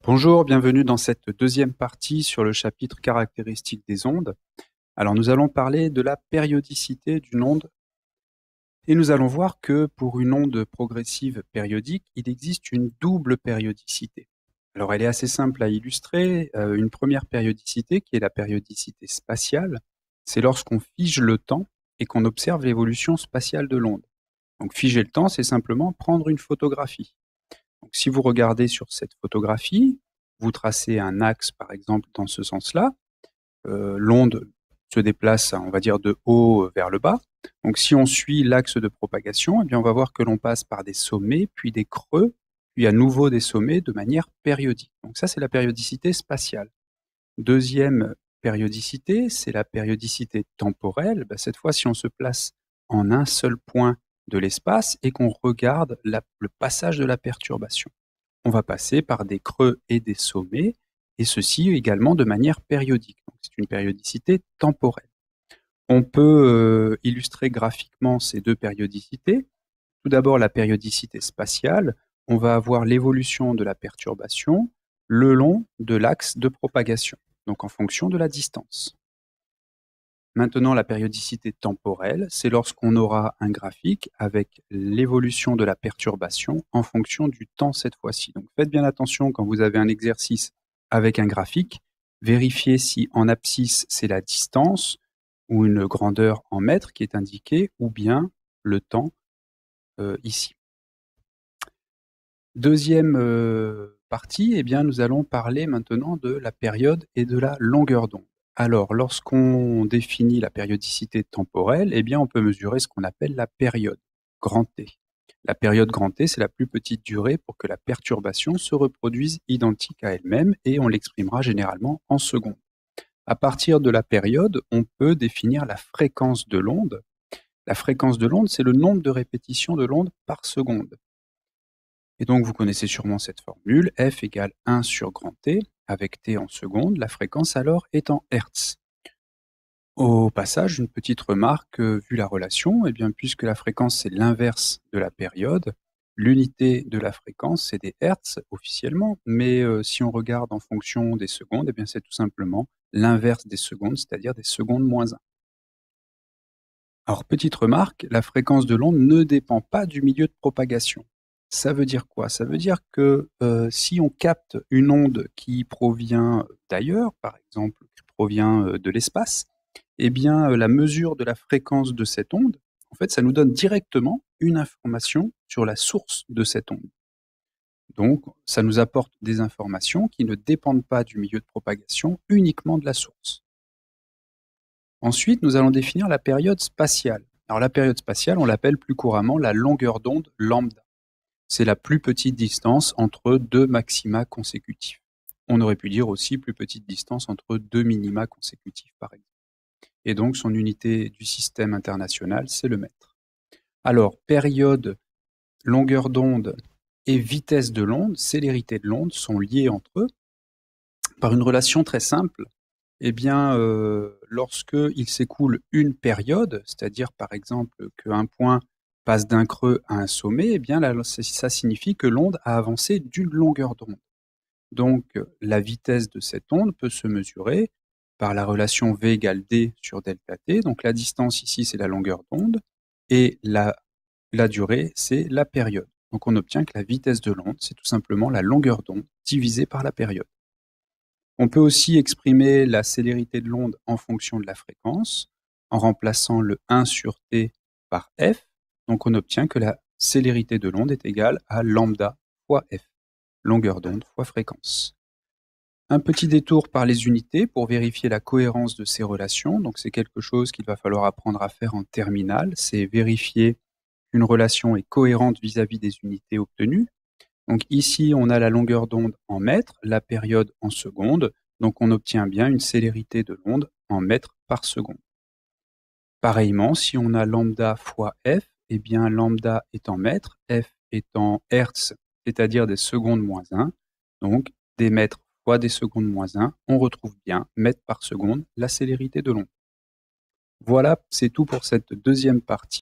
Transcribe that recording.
Bonjour, bienvenue dans cette deuxième partie sur le chapitre caractéristiques des ondes. Alors nous allons parler de la périodicité d'une onde et nous allons voir que pour une onde progressive périodique, il existe une double périodicité. Alors elle est assez simple à illustrer. Une première périodicité qui est la périodicité spatiale, c'est lorsqu'on fige le temps et qu'on observe l'évolution spatiale de l'onde. Donc figer le temps, c'est simplement prendre une photographie. Donc, si vous regardez sur cette photographie, vous tracez un axe, par exemple, dans ce sens-là. L'onde se déplace, on va dire, de haut vers le bas. Donc, si on suit l'axe de propagation, eh bien, on va voir que l'on passe par des sommets, puis des creux, puis à nouveau des sommets de manière périodique. Donc, ça, c'est la périodicité spatiale. Deuxième périodicité, c'est la périodicité temporelle. Ben, cette fois, si on se place en un seul point de l'espace et qu'on regarde le passage de la perturbation. On va passer par des creux et des sommets, et ceci également de manière périodique. C'est une périodicité temporelle. On peut illustrer graphiquement ces deux périodicités. Tout d'abord, la périodicité spatiale. On va avoir l'évolution de la perturbation le long de l'axe de propagation, donc en fonction de la distance. Maintenant, la périodicité temporelle, c'est lorsqu'on aura un graphique avec l'évolution de la perturbation en fonction du temps cette fois-ci. Donc faites bien attention quand vous avez un exercice avec un graphique, vérifiez si en abscisse c'est la distance ou une grandeur en mètres qui est indiquée ou bien le temps ici. Deuxième partie, eh bien, nous allons parler maintenant de la période et de la longueur d'onde. Alors, lorsqu'on définit la périodicité temporelle, eh bien, on peut mesurer ce qu'on appelle la période, grand T. La période grand T, c'est la plus petite durée pour que la perturbation se reproduise identique à elle-même et on l'exprimera généralement en secondes. À partir de la période, on peut définir la fréquence de l'onde. La fréquence de l'onde, c'est le nombre de répétitions de l'onde par seconde. Et donc, vous connaissez sûrement cette formule, F égale 1 sur grand T, avec T en secondes, la fréquence alors est en Hertz. Au passage, une petite remarque, vu la relation, eh bien, puisque la fréquence c'est l'inverse de la période, l'unité de la fréquence c'est des Hertz officiellement, mais si on regarde en fonction des secondes, eh bien, c'est tout simplement l'inverse des secondes, c'est-à-dire des secondes moins 1. Alors, petite remarque, la fréquence de l'onde ne dépend pas du milieu de propagation. Ça veut dire quoi? Ça veut dire que si on capte une onde qui provient d'ailleurs, par exemple, qui provient de l'espace, eh bien, la mesure de la fréquence de cette onde, en fait, ça nous donne directement une information sur la source de cette onde. Donc, ça nous apporte des informations qui ne dépendent pas du milieu de propagation, uniquement de la source. Ensuite, nous allons définir la période spatiale. Alors, la période spatiale, on l'appelle plus couramment la longueur d'onde lambda. C'est la plus petite distance entre deux maxima consécutifs. On aurait pu dire aussi plus petite distance entre deux minima consécutifs, par exemple. Et donc, son unité du système international, c'est le mètre. Alors, période, longueur d'onde et vitesse de l'onde, célérité de l'onde, sont liés entre eux par une relation très simple. Eh bien, lorsqu'il s'écoule une période, c'est-à-dire par exemple qu'un point passe d'un creux à un sommet, eh bien là, ça signifie que l'onde a avancé d'une longueur d'onde. Donc la vitesse de cette onde peut se mesurer par la relation V égale D sur delta T. Donc la distance ici, c'est la longueur d'onde, et la durée, c'est la période. Donc on obtient que la vitesse de l'onde, c'est tout simplement la longueur d'onde divisée par la période. On peut aussi exprimer la célérité de l'onde en fonction de la fréquence, en remplaçant le 1 sur t par f. Donc on obtient que la célérité de l'onde est égale à lambda fois f, longueur d'onde fois fréquence. Un petit détour par les unités pour vérifier la cohérence de ces relations. Donc c'est quelque chose qu'il va falloir apprendre à faire en terminale, c'est vérifier qu'une relation est cohérente vis-à-vis des unités obtenues. Donc ici, on a la longueur d'onde en mètres, la période en secondes, donc on obtient bien une célérité de l'onde en mètres par seconde. Pareillement, si on a lambda fois f, eh bien lambda est en mètres, f est en hertz, c'est-à-dire des secondes moins 1, donc des mètres fois des secondes moins 1, on retrouve bien mètres par seconde la célérité de l'onde. Voilà, c'est tout pour cette deuxième partie.